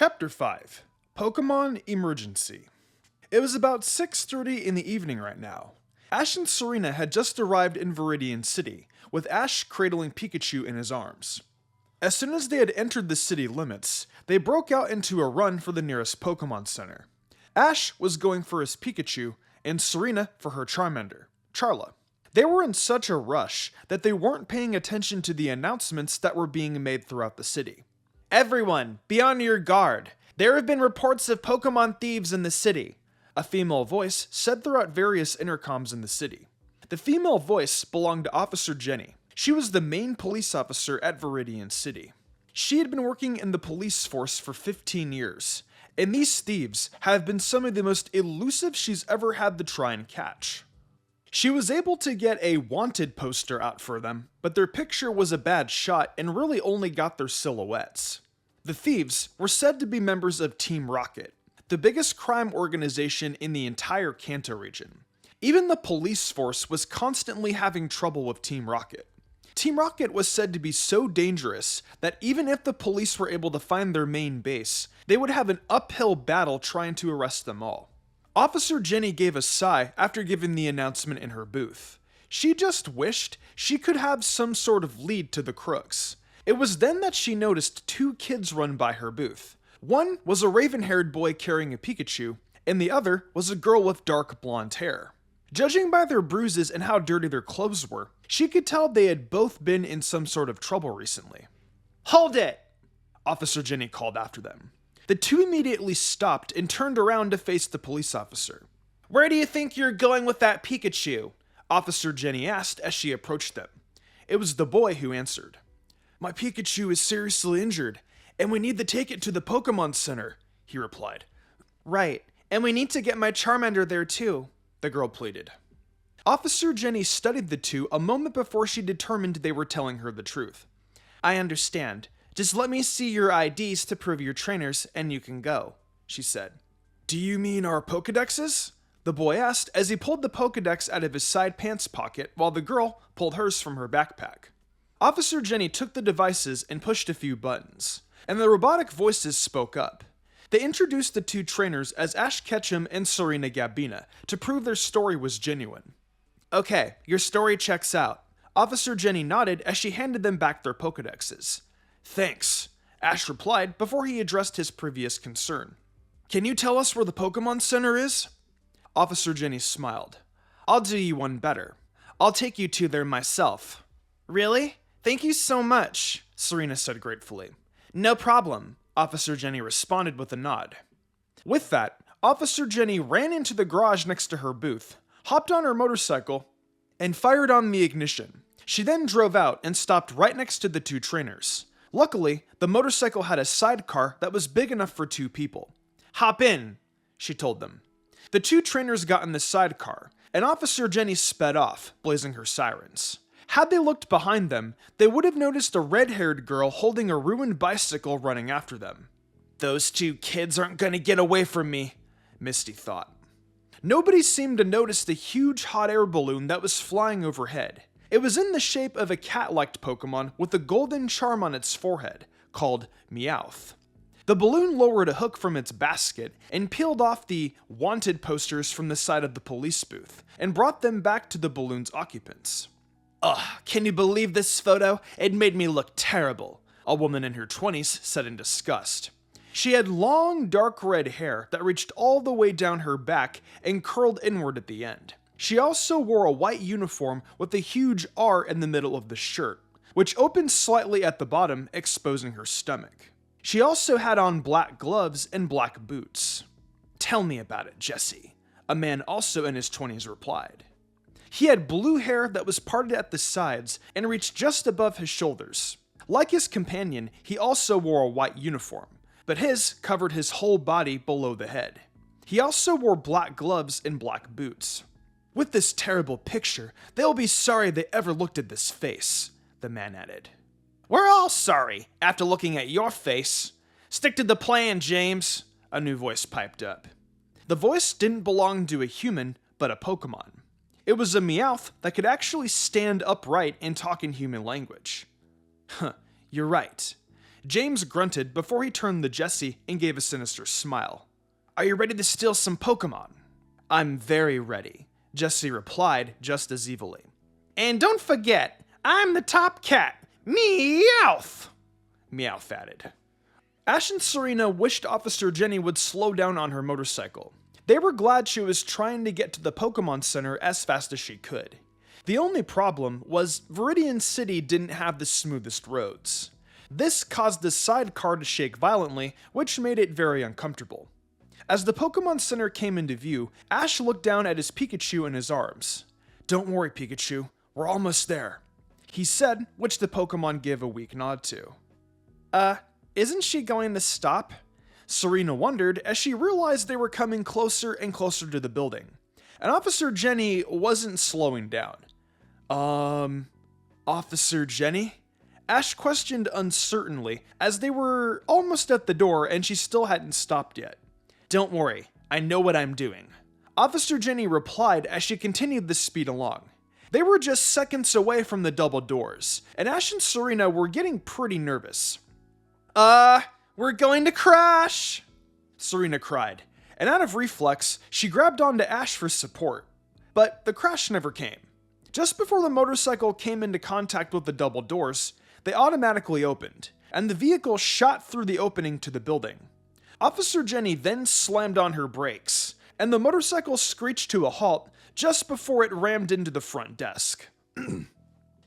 Chapter 5 Pokemon Emergency. It was about 6:30 in the evening right now. Ash and Serena had just arrived in Viridian City, with Ash cradling Pikachu in his arms. As soon as they had entered the city limits, they broke out into a run for the nearest Pokemon Center. Ash was going for his Pikachu, and Serena for her Charmander, Charla. They were in such a rush that they weren't paying attention to the announcements that were being made throughout the city. Everyone, be on your guard. There have been reports of Pokemon thieves in the city, a female voice said throughout various intercoms in the city. The female voice belonged to Officer Jenny. She was the main police officer at Viridian City. She had been working in the police force for 15 years, and these thieves have been some of the most elusive she's ever had to try and catch. She was able to get a wanted poster out for them, but their picture was a bad shot and really only got their silhouettes. The thieves were said to be members of Team Rocket, the biggest crime organization in the entire Kanto region. Even the police force was constantly having trouble with Team Rocket. Team Rocket was said to be so dangerous that even if the police were able to find their main base, they would have an uphill battle trying to arrest them all. Officer Jenny gave a sigh after giving the announcement in her booth. She just wished she could have some sort of lead to the crooks. It was then that she noticed two kids run by her booth. One was a raven-haired boy carrying a Pikachu, and the other was a girl with dark blonde hair. Judging by their bruises and how dirty their clothes were, she could tell they had both been in some sort of trouble recently. "Hold it!" Officer Jenny called after them. The two immediately stopped and turned around to face the police officer. "Where do you think you're going with that Pikachu?" Officer Jenny asked as she approached them. It was the boy who answered. "My Pikachu is seriously injured, and we need to take it to the Pokemon Center," he replied. "Right, and we need to get my Charmander there too," the girl pleaded. Officer Jenny studied the two a moment before she determined they were telling her the truth. "I understand. Just let me see your IDs to prove you're trainers, and you can go," she said. "Do you mean our Pokedexes?" the boy asked as he pulled the Pokedex out of his side pants pocket while the girl pulled hers from her backpack. Officer Jenny took the devices and pushed a few buttons, and the robotic voices spoke up. They introduced the two trainers as Ash Ketchum and Serena Gabina to prove their story was genuine. "Okay, your story checks out." Officer Jenny nodded as she handed them back their Pokedexes. "Thanks," Ash replied before he addressed his previous concern. "Can you tell us where the Pokemon Center is?" Officer Jenny smiled. "I'll do you one better. I'll take you to there myself." "Really? Thank you so much," Serena said gratefully. "No problem," Officer Jenny responded with a nod. With that, Officer Jenny ran into the garage next to her booth, hopped on her motorcycle, and fired on the ignition. She then drove out and stopped right next to the two trainers. Luckily, the motorcycle had a sidecar that was big enough for two people. "Hop in," she told them. The two trainers got in the sidecar, and Officer Jenny sped off, blazing her sirens. Had they looked behind them, they would have noticed a red-haired girl holding a ruined bicycle running after them. "Those two kids aren't gonna get away from me," Misty thought. Nobody seemed to notice the huge hot air balloon that was flying overhead. It was in the shape of a cat-like Pokemon with a golden charm on its forehead, called Meowth. The balloon lowered a hook from its basket and peeled off the wanted posters from the side of the police booth, and brought them back to the balloon's occupants. "Ugh, can you believe this photo? It made me look terrible," a woman in her 20s said in disgust. She had long, dark red hair that reached all the way down her back and curled inward at the end. She also wore a white uniform with a huge R in the middle of the shirt, which opened slightly at the bottom, exposing her stomach. She also had on black gloves and black boots. "Tell me about it, Jesse," a man also in his 20s replied. He had blue hair that was parted at the sides and reached just above his shoulders. Like his companion, he also wore a white uniform, but his covered his whole body below the head. He also wore black gloves and black boots. "With this terrible picture, they'll be sorry they ever looked at this face," the man added. "We're all sorry after looking at your face. Stick to the plan, James," a new voice piped up. The voice didn't belong to a human, but a Pokemon. It was a Meowth that could actually stand upright and talk in human language. You're right. James grunted before he turned to Jessie and gave a sinister smile. Are you ready to steal some Pokemon? I'm very ready, Jessie replied just as evilly. And don't forget, I'm the top cat. Meowth! Meowth added. Ash and Serena wished Officer Jenny would slow down on her motorcycle. They were glad she was trying to get to the Pokemon Center as fast as she could. The only problem was Viridian City didn't have the smoothest roads. This caused the sidecar to shake violently, which made it very uncomfortable. As the Pokemon Center came into view, Ash looked down at his Pikachu in his arms. Don't worry, Pikachu, we're almost there, he said, which the Pokemon gave a weak nod to. Isn't she going to stop? Serena wondered as she realized they were coming closer and closer to the building. And Officer Jenny wasn't slowing down. Officer Jenny? Ash questioned uncertainly as they were almost at the door and she still hadn't stopped yet. Don't worry, I know what I'm doing, Officer Jenny replied as she continued the speed along. They were just seconds away from the double doors, and Ash and Serena were getting pretty nervous. We're going to crash! Serena cried, and out of reflex, she grabbed onto Ash for support. But the crash never came. Just before the motorcycle came into contact with the double doors, they automatically opened, and the vehicle shot through the opening to the building. Officer Jenny then slammed on her brakes, and the motorcycle screeched to a halt just before it rammed into the front desk.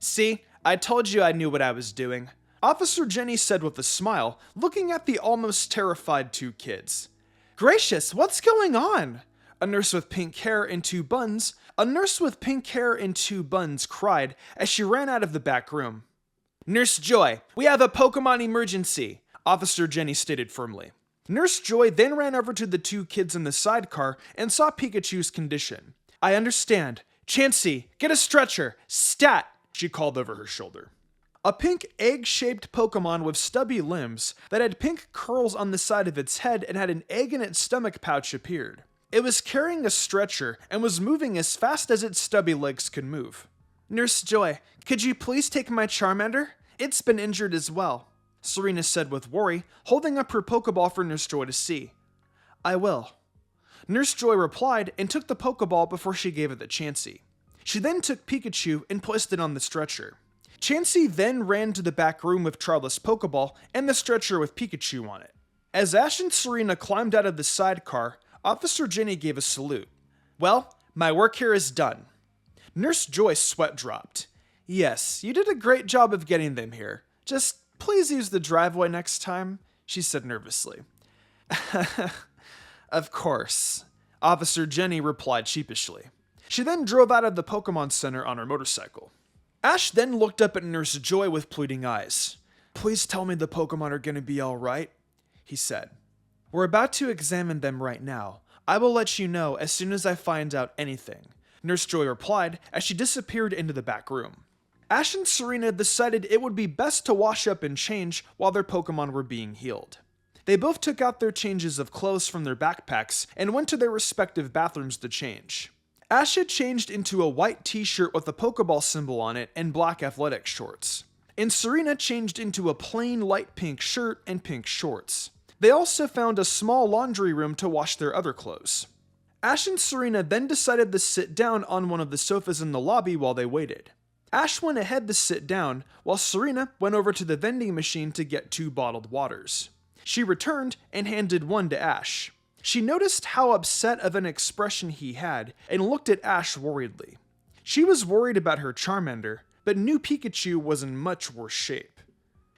See, I told you I knew what I was doing, Officer Jenny said with a smile, looking at the almost terrified two kids. Gracious, what's going on? A nurse with pink hair and two buns cried as she ran out of the back room. Nurse Joy, we have a Pokemon emergency, Officer Jenny stated firmly. Nurse Joy then ran over to the two kids in the sidecar and saw Pikachu's condition. I understand. Chansey, get a stretcher. Stat, she called over her shoulder. A pink egg-shaped Pokemon with stubby limbs that had pink curls on the side of its head and had an egg in its stomach pouch appeared. It was carrying a stretcher and was moving as fast as its stubby legs could move. Nurse Joy, could you please take my Charmander? It's been injured as well, Serena said with worry, holding up her Pokeball for Nurse Joy to see. I will. Nurse Joy replied and took the Pokeball before she gave it to Chansey. She then took Pikachu and placed it on the stretcher. Chansey then ran to the back room with Charlotte's Pokeball and the stretcher with Pikachu on it. As Ash and Serena climbed out of the sidecar, Officer Jenny gave a salute. Well, my work here is done. Nurse Joy's sweat dropped. Yes, you did a great job of getting them here. Just please use the driveway next time, she said nervously. Of course, Officer Jenny replied sheepishly. She then drove out of the Pokemon Center on her motorcycle. Ash then looked up at Nurse Joy with pleading eyes. Please tell me the Pokemon are going to be all right, he said. We're about to examine them right now. I will let you know as soon as I find out anything, Nurse Joy replied as she disappeared into the back room. Ash and Serena decided it would be best to wash up and change while their Pokemon were being healed. They both took out their changes of clothes from their backpacks and went to their respective bathrooms to change. Ash had changed into a white t-shirt with a Pokeball symbol on it and black athletic shorts. And Serena changed into a plain light pink shirt and pink shorts. They also found a small laundry room to wash their other clothes. Ash and Serena then decided to sit down on one of the sofas in the lobby while they waited. Ash went ahead to sit down, while Serena went over to the vending machine to get 2 bottled waters. She returned and handed one to Ash. She noticed how upset of an expression he had and looked at Ash worriedly. She was worried about her Charmander, but knew Pikachu was in much worse shape.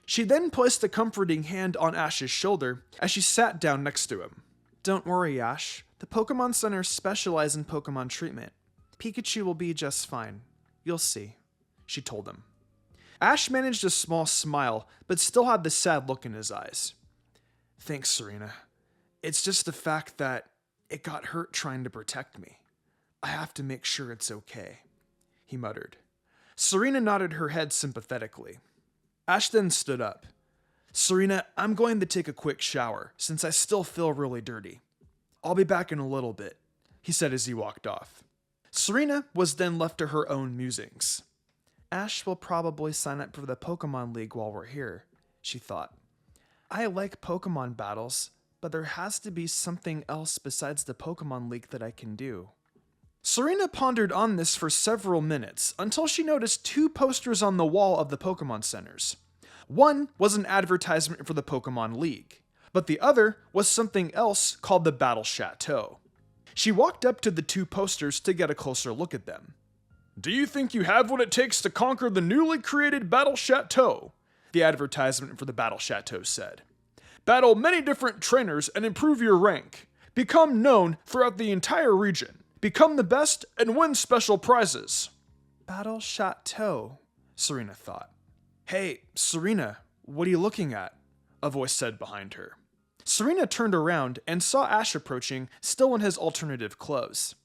She then placed a comforting hand on Ash's shoulder as she sat down next to him. Don't worry, Ash. The Pokemon Center specializes in Pokemon treatment. Pikachu will be just fine. You'll see, she told him. Ash managed a small smile, but still had the sad look in his eyes. Thanks, Serena. It's just the fact that it got hurt trying to protect me. I have to make sure it's okay, he muttered. Serena nodded her head sympathetically. Ash then stood up. Serena, I'm going to take a quick shower, since I still feel really dirty. I'll be back in a little bit, he said as he walked off. Serena was then left to her own musings. Ash will probably sign up for the Pokemon League while we're here, she thought. I like Pokemon battles, but there has to be something else besides the Pokemon League that I can do. Serena pondered on this for several minutes until she noticed two posters on the wall of the Pokemon centers. One was an advertisement for the Pokemon League, but the other was something else called the Battle Chateau. She walked up to the two posters to get a closer look at them. "Do you think you have what it takes to conquer the newly created Battle Chateau?" the advertisement for the Battle Chateau said. "Battle many different trainers and improve your rank. Become known throughout the entire region. Become the best and win special prizes." Battle Chateau, Serena thought. "Hey, Serena, what are you looking at?" a voice said behind her. Serena turned around and saw Ash approaching, still in his alternative clothes.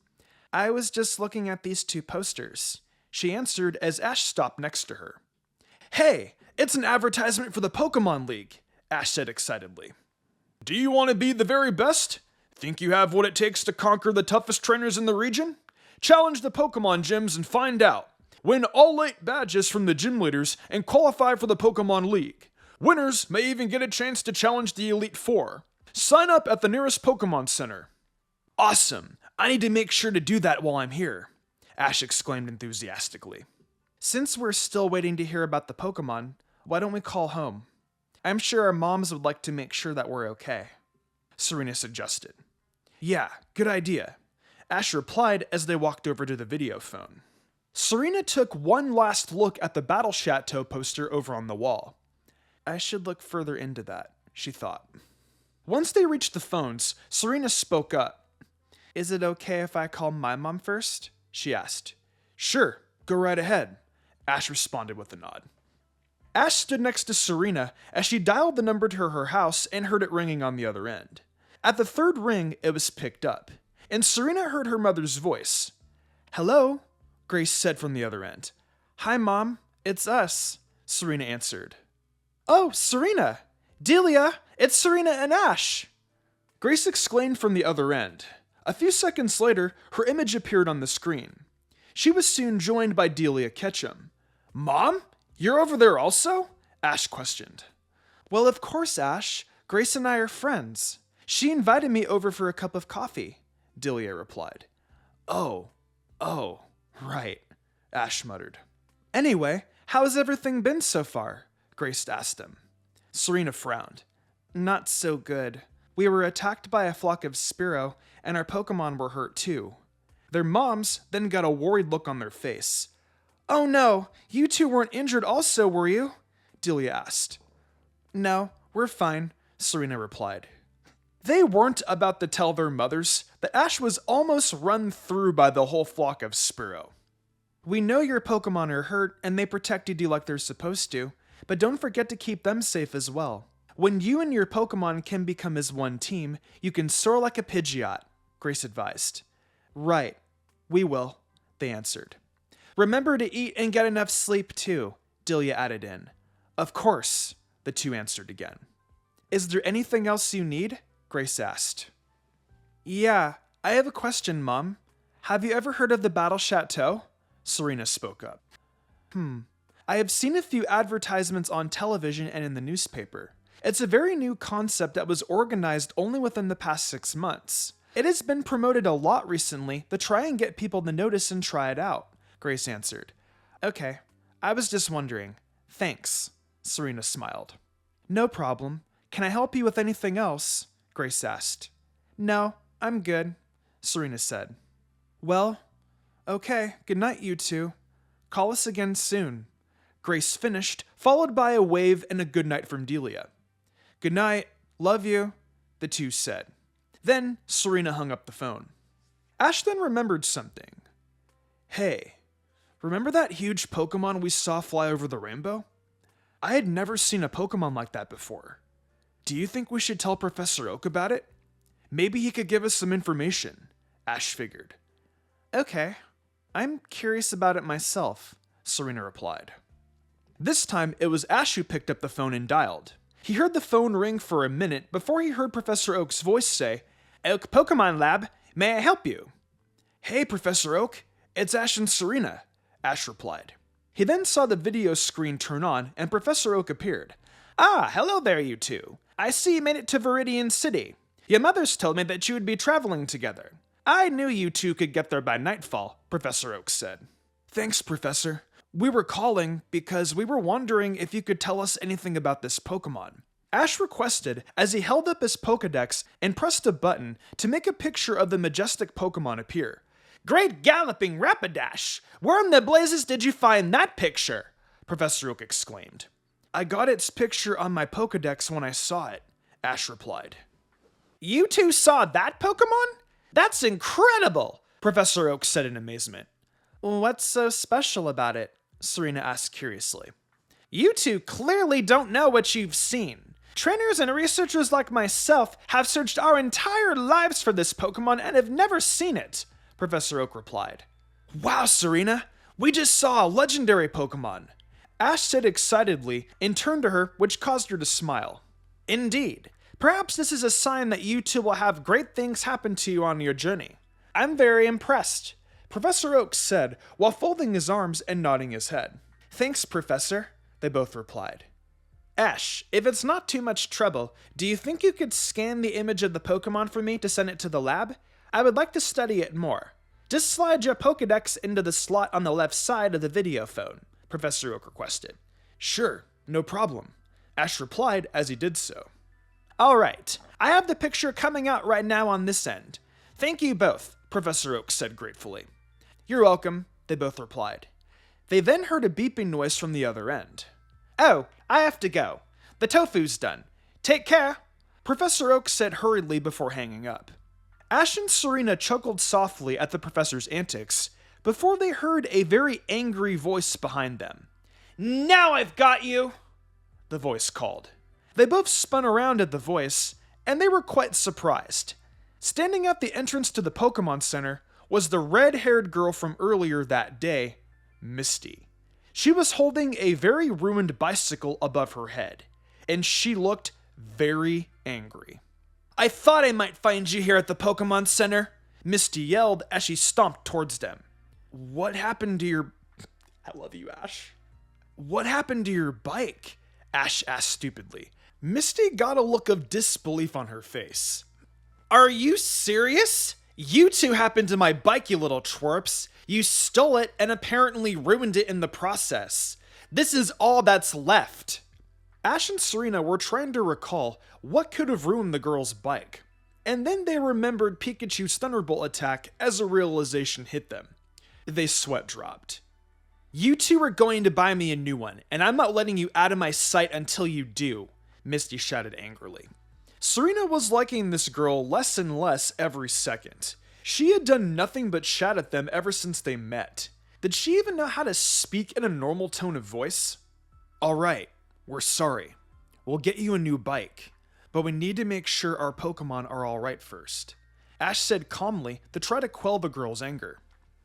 "I was just looking at these two posters," she answered as Ash stopped next to her. "Hey, it's an advertisement for the Pokemon League," Ash said excitedly. "Do you want to be the very best? Think you have what it takes to conquer the toughest trainers in the region? Challenge the Pokemon gyms and find out. Win all 8 badges from the gym leaders and qualify for the Pokemon League. Winners may even get a chance to challenge the Elite Four. Sign up at the nearest Pokemon Center." "Awesome! I need to make sure to do that while I'm here," Ash exclaimed enthusiastically. "Since we're still waiting to hear about the Pokemon, why don't we call home? I'm sure our moms would like to make sure that we're okay," Serena suggested. "Yeah, good idea," Ash replied as they walked over to the video phone. Serena took one last look at the Battle Chateau poster over on the wall. "I should look further into that," she thought. Once they reached the phones, Serena spoke up. "Is it okay if I call my mom first?" she asked. "Sure, go right ahead," Ash responded with a nod. Ash stood next to Serena as she dialed the number to her house and heard it ringing on the other end. At the third ring, it was picked up, and Serena heard her mother's voice. "Hello?" Grace said from the other end. "Hi, Mom. It's us," Serena answered. "Oh, Serena! Delia, it's Serena and Ash!" Grace exclaimed from the other end. A few seconds later, her image appeared on the screen. She was soon joined by Delia Ketchum. "Mom? You're over there also?" Ash questioned. "Well, of course, Ash. Grace and I are friends. She invited me over for a cup of coffee," Delia replied. Oh, right," Ash muttered. "Anyway, how's everything been so far?" Grace asked him. Serena frowned. "Not so good. We were attacked by a flock of Spearow, and our Pokemon were hurt too." Their moms then got a worried look on their face. "Oh no, you two weren't injured also, were you?" Delia asked. "No, we're fine," Serena replied. They weren't about to tell their mothers that Ash was almost run through by the whole flock of Spearow. "We know your Pokemon are hurt, and they protected you like they're supposed to, but don't forget to keep them safe as well. When you and your Pokemon can become as one team, you can soar like a Pidgeot," Grace advised. "Right, we will," they answered. "Remember to eat and get enough sleep too," Delia added in. "Of course," the two answered again. "Is there anything else you need?" Grace asked. "Yeah, I have a question, Mom. Have you ever heard of the Battle Chateau?" Serena spoke up. I have seen a few advertisements on television and in the newspaper. It's a very new concept that was organized only within the past 6 months. It has been promoted a lot recently to try and get people to notice and try it out," Grace answered. "Okay, I was just wondering. Thanks," Serena smiled. "No problem. Can I help you with anything else?" Grace asked. "No, I'm good," Serena said. "Well, okay, good night, you two. Call us again soon." Grace finished, followed by a wave and a good night from Delia. "Good night, love you," the two said. Then Serena hung up the phone. Ash then remembered something. "Hey, remember that huge Pokemon we saw fly over the rainbow? I had never seen a Pokemon like that before. Do you think we should tell Professor Oak about it? Maybe he could give us some information," Ash figured. "Okay, I'm curious about it myself," Serena replied. This time, it was Ash who picked up the phone and dialed. He heard the phone ring for a minute before he heard Professor Oak's voice say, "Oak Pokemon Lab, may I help you?" "Hey, Professor Oak, it's Ash and Serena," Ash replied. He then saw the video screen turn on and Professor Oak appeared. "Ah, hello there, you two. I see you made it to Viridian City. Your mother's told me that you would be traveling together. I knew you two could get there by nightfall, Professor Oak said. Thanks, Professor. We were calling because we were wondering if you could tell us anything about this Pokemon. Ash requested as he held up his Pokedex and pressed a button to make a picture of the majestic Pokemon appear. Great galloping Rapidash! Where in the blazes did you find that picture? Professor Oak exclaimed. I got its picture on my Pokedex when I saw it, Ash replied. You two saw that Pokemon? That's incredible, Professor Oak said in amazement. What's so special about it? Serena asked curiously. You two clearly don't know what you've seen. Trainers and researchers like myself have searched our entire lives for this Pokemon and have never seen it, Professor Oak replied. Wow, Serena, we just saw a legendary Pokemon, Ash said excitedly and turned to her, which caused her to smile. Indeed. Perhaps this is a sign that you two will have great things happen to you on your journey. I'm very impressed, Professor Oak said while folding his arms and nodding his head. Thanks, Professor, they both replied. Ash, if it's not too much trouble, do you think you could scan the image of the Pokemon for me to send it to the lab? I would like to study it more. Just slide your Pokedex into the slot on the left side of the video phone, Professor Oak requested. Sure, no problem, Ash replied as he did so. All right, I have the picture coming out right now on this end. Thank you both, Professor Oak said gratefully. You're welcome, they both replied. They then heard a beeping noise from the other end. Oh, I have to go. The tofu's done. Take care, Professor Oak said hurriedly before hanging up. Ash and Serena chuckled softly at the professor's antics before they heard a very angry voice behind them. Now I've got you, the voice called. They both spun around at the voice, and they were quite surprised. Standing at the entrance to the Pokemon Center was the red-haired girl from earlier that day, Misty. She was holding a very ruined bicycle above her head, and she looked very angry. I thought I might find you here at the Pokemon Center, Misty yelled as she stomped towards them. What happened to your... I love you, Ash. What happened to your bike? Ash asked stupidly. Misty got a look of disbelief on her face. Are you serious? You two happened to my bike, you little twerps. You stole it and apparently ruined it in the process. This is all that's left. Ash and Serena were trying to recall what could have ruined the girl's bike. And then they remembered Pikachu's Thunderbolt attack as a realization hit them. They sweat dropped. You two are going to buy me a new one, and I'm not letting you out of my sight until you do, Misty shouted angrily. Serena was liking this girl less and less every second. She had done nothing but shout at them ever since they met. Did she even know how to speak in a normal tone of voice? All right, we're sorry. We'll get you a new bike, but we need to make sure our Pokemon are all right first, Ash said calmly to try to quell the girl's anger.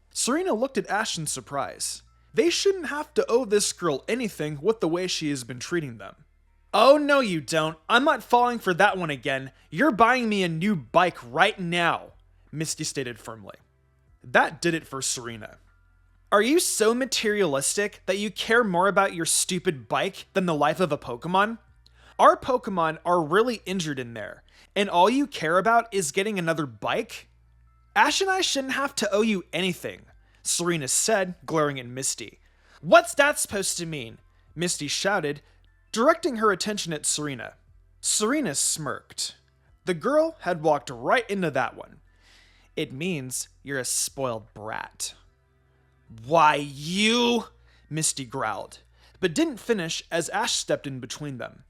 Serena looked at Ash in surprise. They shouldn't have to owe this girl anything with the way she has been treating them. Oh, no, you don't. I'm not falling for that one again. You're buying me a new bike right now, Misty stated firmly. That did it for Serena. Are you so materialistic that you care more about your stupid bike than the life of a Pokemon? Our Pokemon are really injured in there, and all you care about is getting another bike? Ash and I shouldn't have to owe you anything, Serena said, glaring at Misty. What's that supposed to mean? Misty shouted, directing her attention at Serena. Serena smirked. The girl had walked right into that one. It means you're a spoiled brat. Why, you? Misty growled, but didn't finish as Ash stepped in between them.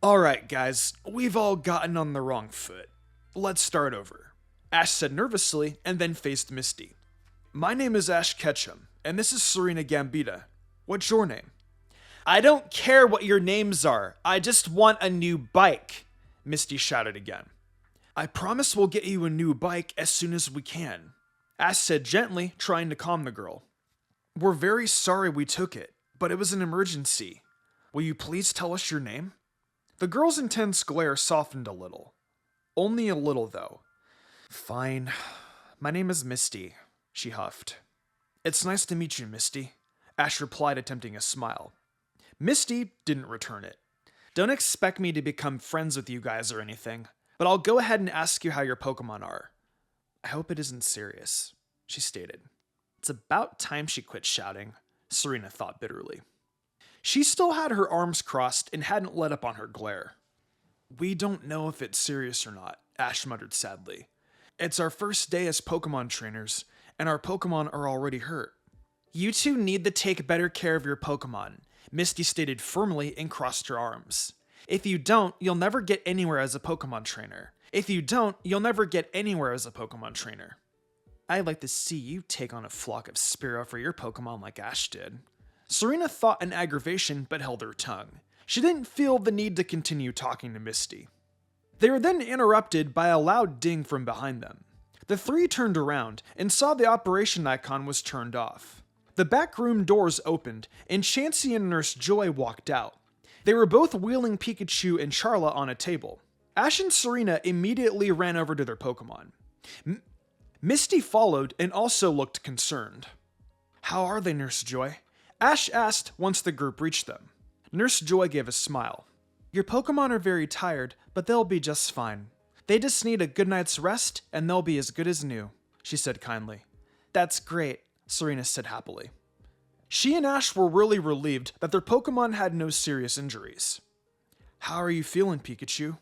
All right, guys, we've all gotten on the wrong foot. Let's start over, Ash said nervously and then faced Misty. My name is Ash Ketchum, and this is Serena Gambita. What's your name? I don't care what your names are. I just want a new bike, Misty shouted again. I promise we'll get you a new bike as soon as we can, Ash said gently, trying to calm the girl. We're very sorry we took it, but it was an emergency. Will you please tell us your name? The girl's intense glare softened a little. Only a little, though. Fine. My name is Misty, she huffed. It's nice to meet you, Misty, Ash replied, attempting a smile. Misty didn't return it. Don't expect me to become friends with you guys or anything, but I'll go ahead and ask you how your Pokemon are. I hope it isn't serious, she stated. It's about time she quit shouting, Serena thought bitterly. She still had her arms crossed and hadn't let up on her glare. We don't know if it's serious or not, Ash muttered sadly. It's our first day as Pokemon trainers, and our Pokemon are already hurt. You two need to take better care of your Pokemon, Misty stated firmly and crossed her arms. If you don't, you'll never get anywhere as a Pokemon trainer. If you don't, you'll never get anywhere as a Pokemon trainer. I'd like to see you take on a flock of Spearow for your Pokemon like Ash did. Serena thought in aggravation but held her tongue. She didn't feel the need to continue talking to Misty. They were then interrupted by a loud ding from behind them. The three turned around and saw the operation icon was turned off. The back room doors opened, and Chansey and Nurse Joy walked out. They were both wheeling Pikachu and Charla on a table. Ash and Serena immediately ran over to their Pokemon. Misty followed and also looked concerned. How are they, Nurse Joy? Ash asked once the group reached them. Nurse Joy gave a smile. Your Pokemon are very tired, but they'll be just fine. They just need a good night's rest, and they'll be as good as new, she said kindly. That's great, Serena said happily. She and Ash were really relieved that their Pokemon had no serious injuries. How are you feeling, Pikachu?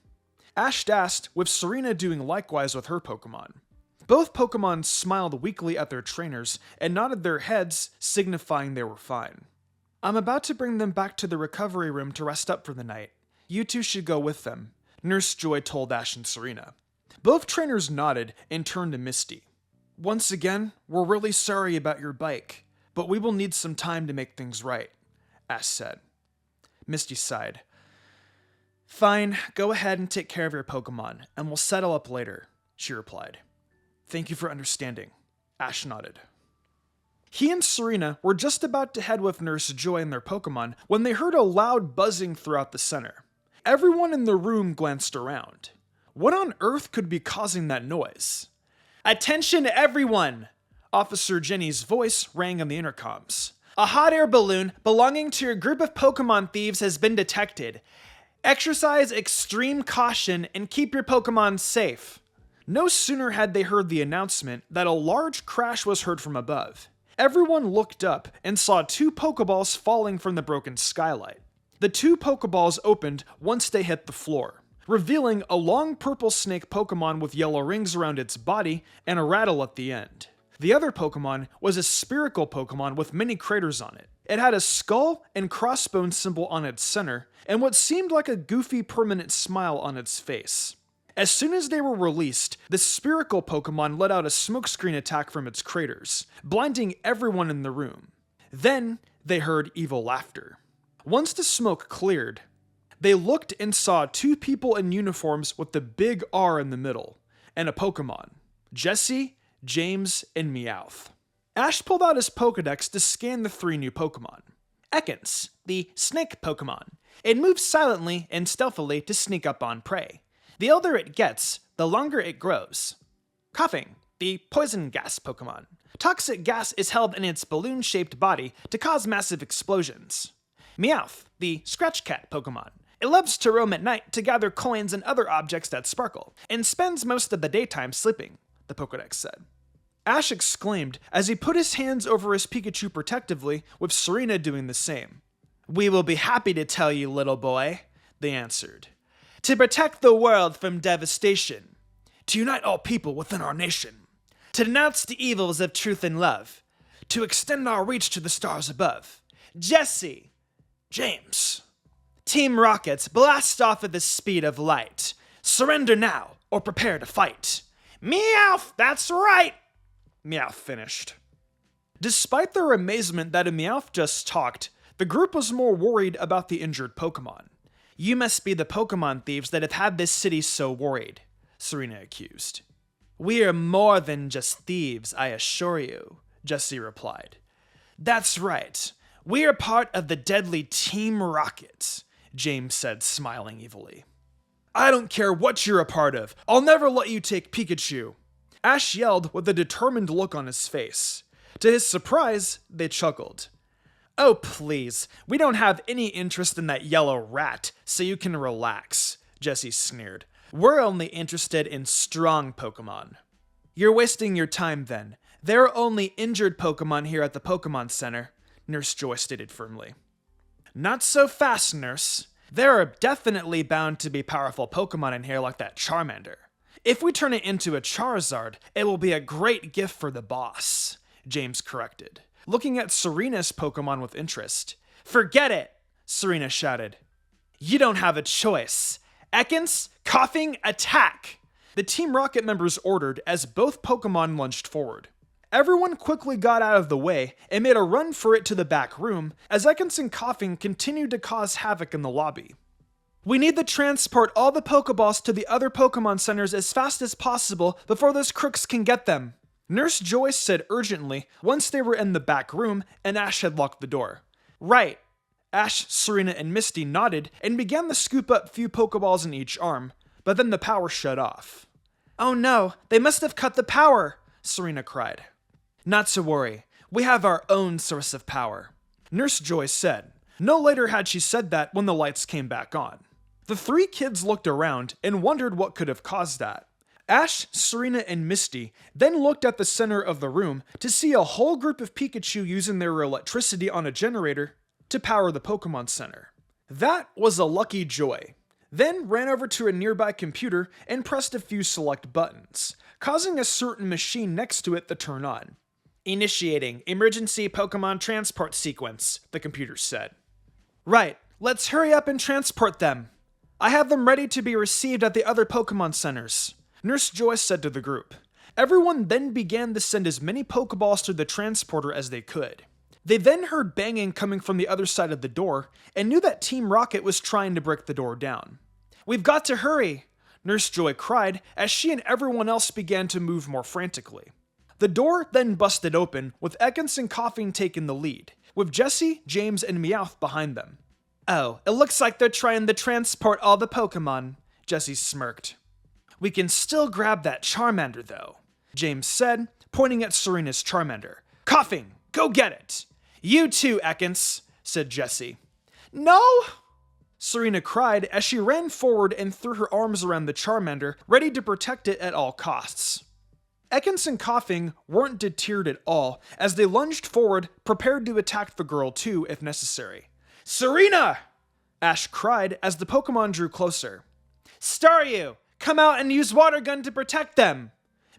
Ash asked, with Serena doing likewise with her Pokemon. Both Pokemon smiled weakly at their trainers and nodded their heads, signifying they were fine. I'm about to bring them back to the recovery room to rest up for the night. You two should go with them, Nurse Joy told Ash and Serena. Both trainers nodded and turned to Misty. Once again, we're really sorry about your bike, but we will need some time to make things right, Ash said. Misty sighed. Fine, go ahead and take care of your Pokemon, and we'll settle up later, she replied. Thank you for understanding, Ash nodded. He and Serena were just about to head with Nurse Joy and their Pokemon when they heard a loud buzzing throughout the center. Everyone in the room glanced around. What on earth could be causing that noise? Attention everyone! Officer Jenny's voice rang on the intercoms. A hot air balloon belonging to your group of Pokemon thieves has been detected. Exercise extreme caution and keep your Pokemon safe. No sooner had they heard the announcement that a large crash was heard from above. Everyone looked up and saw two Pokeballs falling from the broken skylight. The two Pokeballs opened once they hit the floor, revealing a long purple snake Pokemon with yellow rings around its body and a rattle at the end. The other Pokemon was a spherical Pokemon with many craters on it. It had a skull and crossbone symbol on its center, and what seemed like a goofy permanent smile on its face. As soon as they were released, the spherical Pokemon let out a smokescreen attack from its craters, blinding everyone in the room. Then, they heard evil laughter. Once the smoke cleared, they looked and saw two people in uniforms with the big R in the middle, and a Pokemon. Jesse, James, and Meowth. Ash pulled out his Pokedex to scan the three new Pokemon. Ekans, the snake Pokemon. It moves silently and stealthily to sneak up on prey. The older it gets, the longer it grows. Coughing, the poison gas Pokemon. Toxic gas is held in its balloon-shaped body to cause massive explosions. Meowth, the scratch cat Pokemon. It loves to roam at night to gather coins and other objects that sparkle, and spends most of the daytime sleeping, the Pokedex said. Ash exclaimed as he put his hands over his Pikachu protectively, with Serena doing the same. We will be happy to tell you, little boy, they answered. To protect the world from devastation. To unite all people within our nation. To denounce the evils of truth and love. To extend our reach to the stars above. Jesse. James. Team Rockets, blast off at the speed of light. Surrender now, or prepare to fight. Meowth, that's right! Meowth finished. Despite their amazement that a Meowth just talked, the group was more worried about the injured Pokemon. You must be the Pokemon thieves that have had this city so worried, Serena accused. We are more than just thieves, I assure you, Jesse replied. That's right. We are part of the deadly Team Rocket, James said, smiling evilly. I don't care what you're a part of. I'll never let you take Pikachu. Ash yelled with a determined look on his face. To his surprise, they chuckled. Oh please, we don't have any interest in that yellow rat, so you can relax, Jessie sneered. We're only interested in strong Pokemon. You're wasting your time then. There are only injured Pokemon here at the Pokemon Center, Nurse Joy stated firmly. Not so fast, Nurse. There are definitely bound to be powerful Pokemon in here like that Charmander. If we turn it into a Charizard, it will be a great gift for the boss, James corrected, looking at Serena's Pokemon with interest. Forget it, Serena shouted. You don't have a choice. Ekans, Coughing, attack! The Team Rocket members ordered as both Pokemon lunged forward. Everyone quickly got out of the way and made a run for it to the back room as Ekans and Coughing continued to cause havoc in the lobby. We need to transport all the Pokeballs to the other Pokemon centers as fast as possible before those crooks can get them, Nurse Joy said urgently once they were in the back room and Ash had locked the door. Right. Ash, Serena, and Misty nodded and began to scoop up few Pokeballs in each arm, but then the power shut off. Oh no, they must have cut the power, Serena cried. Not to worry, we have our own source of power, Nurse Joy said. No later had she said that when the lights came back on. The three kids looked around and wondered what could have caused that. Ash, Serena, and Misty then looked at the center of the room to see a whole group of Pikachu using their electricity on a generator to power the Pokemon Center. That was a lucky Joy. Then ran over to a nearby computer and pressed a few select buttons, causing a certain machine next to it to turn on. Initiating emergency Pokemon transport sequence, the computer said. Right, let's hurry up and transport them. I have them ready to be received at the other Pokemon centers, Nurse Joy said to the group. Everyone then began to send as many Pokeballs to the transporter as they could. They then heard banging coming from the other side of the door and knew that Team Rocket was trying to break the door down. We've got to hurry, Nurse Joy cried as she and everyone else began to move more frantically. The door then busted open, with Ekans and Coughing taking the lead, with Jessie, James, and Meowth behind them. Oh, it looks like they're trying to transport all the Pokemon, Jessie smirked. We can still grab that Charmander though, James said, pointing at Serena's Charmander. Coughing, go get it! You too, Ekans, said Jessie. No! Serena cried as she ran forward and threw her arms around the Charmander, ready to protect it at all costs. Ekans and Coughing weren't deterred at all as they lunged forward, prepared to attack the girl too if necessary. Serena! Ash cried as the Pokemon drew closer. Staryu, come out and use Water Gun to protect them!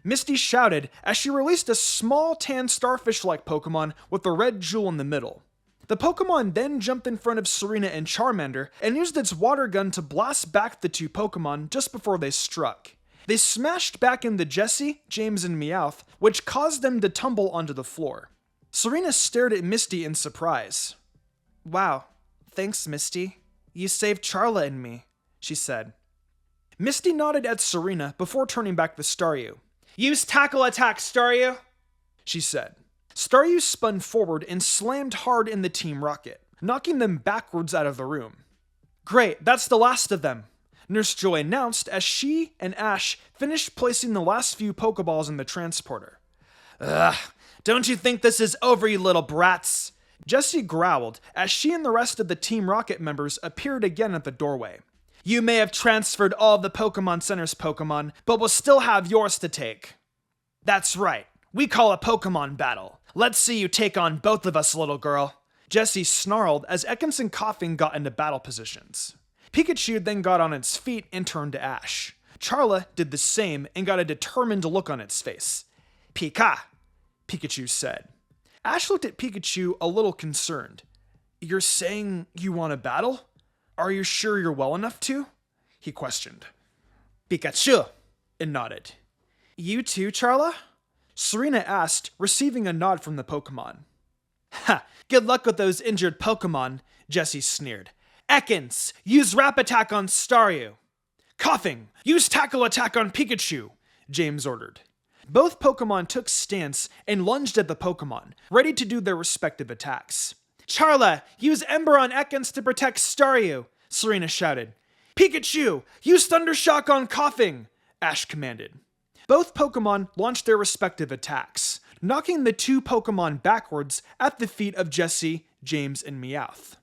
Misty shouted as she released a small tan starfish-like Pokemon with a red jewel in the middle. The Pokemon then jumped in front of Serena and Charmander and used its Water Gun to blast back the two Pokemon just before they struck. They smashed back into Jessie, James, and Meowth, which caused them to tumble onto the floor. Serena stared at Misty in surprise. Wow, thanks, Misty. You saved Charla and me, she said. Misty nodded at Serena before turning back to Staryu. Use Tackle Attack, Staryu, she said. Staryu spun forward and slammed hard in the Team Rocket, knocking them backwards out of the room. Great, that's the last of them, Nurse Joy announced as she and Ash finished placing the last few Pokeballs in the transporter. Ugh, don't you think this is over, you little brats? Jessie growled as she and the rest of the Team Rocket members appeared again at the doorway. You may have transferred all of the Pokemon Center's Pokemon, but we'll still have yours to take. That's right, we call a Pokemon battle. Let's see you take on both of us, little girl. Jessie snarled as Ekans and Coughing got into battle positions. Pikachu then got on its feet and turned to Ash. Charla did the same and got a determined look on its face. Pika, Pikachu said. Ash looked at Pikachu a little concerned. You're saying you want to battle? Are you sure you're well enough to? He questioned. Pikachu, it nodded. You too, Charla? Serena asked, receiving a nod from the Pokemon. Ha, good luck with those injured Pokemon, Jessie sneered. Ekans, use Rap Attack on Staryu. Coughing, use Tackle Attack on Pikachu, James ordered. Both Pokemon took stance and lunged at the Pokemon, ready to do their respective attacks. Charla, use Ember on Ekans to protect Staryu, Serena shouted. Pikachu, use Thunder Shock on Coughing, Ash commanded. Both Pokemon launched their respective attacks, knocking the two Pokemon backwards at the feet of Jessie, James, and Meowth.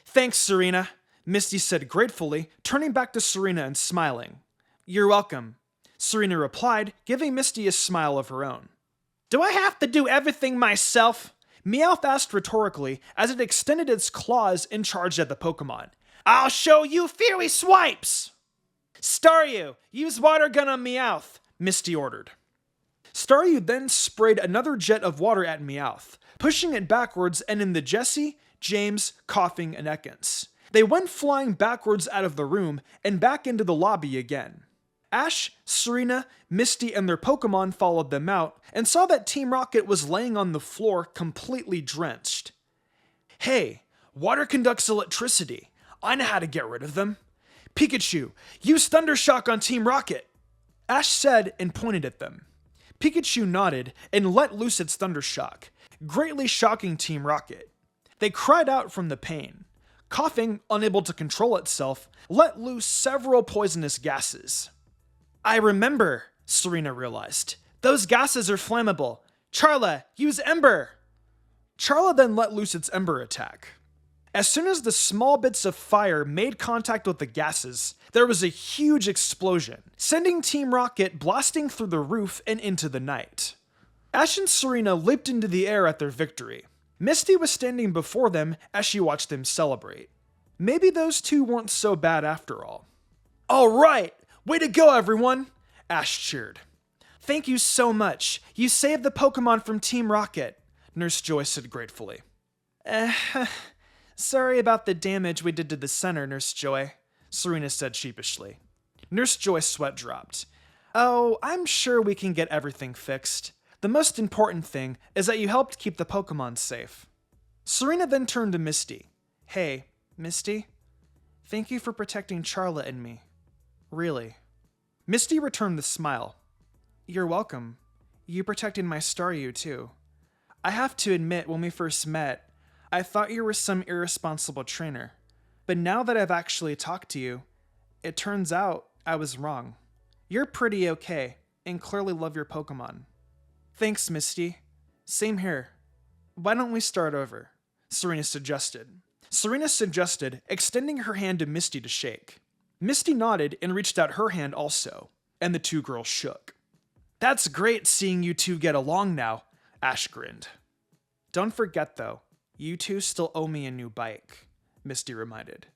"Thanks, Serena," Misty said gratefully, turning back to Serena and smiling. "You're welcome," Serena replied, giving Misty a smile of her own. "Do I have to do everything myself?" Meowth asked rhetorically as it extended its claws and charged at the Pokemon. "I'll show you Fury Swipes!" "Staryu, use Water Gun on Meowth," Misty ordered. Staryu then sprayed another jet of water at Meowth, pushing it backwards and into Jessie, James, Coughing, and Ekans. They went flying backwards out of the room and back into the lobby again. Ash, Serena, Misty, and their Pokemon followed them out and saw that Team Rocket was laying on the floor completely drenched. "Hey, water conducts electricity. I know how to get rid of them. Pikachu, use Thunder Shock on Team Rocket," Ash said and pointed at them. Pikachu nodded and let loose its Thunder Shock, greatly shocking Team Rocket. They cried out from the pain. Coughing, unable to control itself, let loose several poisonous gases. "I remember," Serena realized. "Those gases are flammable. Charla, use Ember!" Charla then let loose its Ember attack. As soon as the small bits of fire made contact with the gases, there was a huge explosion, sending Team Rocket blasting through the roof and into the night. Ash and Serena leaped into the air at their victory. Misty was standing before them as she watched them celebrate. Maybe those two weren't so bad after all. "All right! Way to go, everyone!" Ash cheered. "Thank you so much. You saved the Pokemon from Team Rocket," Nurse Joy said gratefully. "Sorry about the damage we did to the center, Nurse Joy," Serena said sheepishly. Nurse Joy's sweat dropped. "Oh, I'm sure we can get everything fixed. The most important thing is that you helped keep the Pokemon safe." Serena then turned to Misty. "Hey, Misty, thank you for protecting Charla and me. Really." Misty returned the smile. "You're welcome. You protected my Staryu too. I have to admit, when we first met, I thought you were some irresponsible trainer. But now that I've actually talked to you, it turns out I was wrong. You're pretty okay, and clearly love your Pokemon." "Thanks, Misty. Same here. Why don't we start over?" Serena suggested, extending her hand to Misty to shake. Misty nodded and reached out her hand also, and the two girls shook. "That's great seeing you two get along now," Ash grinned. "Don't forget though, you two still owe me a new bike," Misty reminded.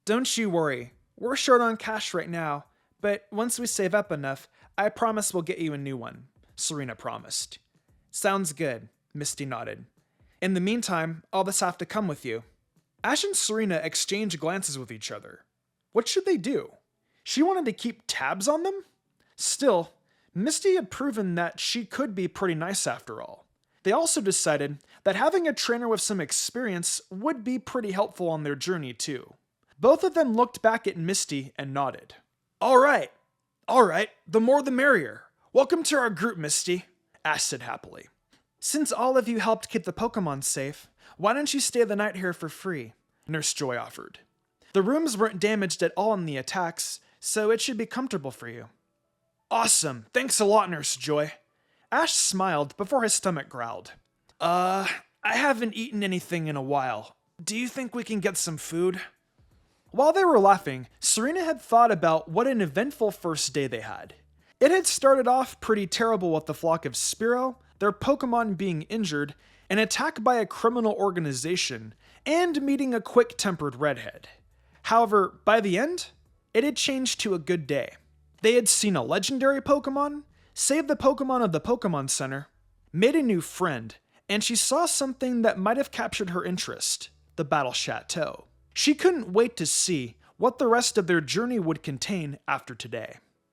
"Don't you worry, we're short on cash right now, but once we save up enough, I promise we'll get you a new one," Serena promised. "Sounds good," Misty nodded. "In the meantime, I'll just have to come with you." Ash and Serena exchanged glances with each other. What should they do? She wanted to keep tabs on them? Still, Misty had proven that she could be pretty nice after all. They also decided that having a trainer with some experience would be pretty helpful on their journey too. Both of them looked back at Misty and nodded. All right, the more the merrier. Welcome to our group, Misty," Ash said happily. "Since all of you helped keep the Pokemon safe, why don't you stay the night here for free?" Nurse Joy offered. "The rooms weren't damaged at all in the attacks, so it should be comfortable for you." "Awesome, thanks a lot, Nurse Joy." Ash smiled before his stomach growled. I haven't eaten anything in a while. Do you think we can get some food?" While they were laughing, Serena had thought about what an eventful first day they had. It had started off pretty terrible with the flock of Spearow, their Pokemon being injured, an attack by a criminal organization, and meeting a quick-tempered redhead. However, by the end, it had changed to a good day. They had seen a legendary Pokemon, saved the Pokemon of the Pokemon Center, made a new friend, and she saw something that might have captured her interest, the Battle Chateau. She couldn't wait to see what the rest of their journey would contain after today.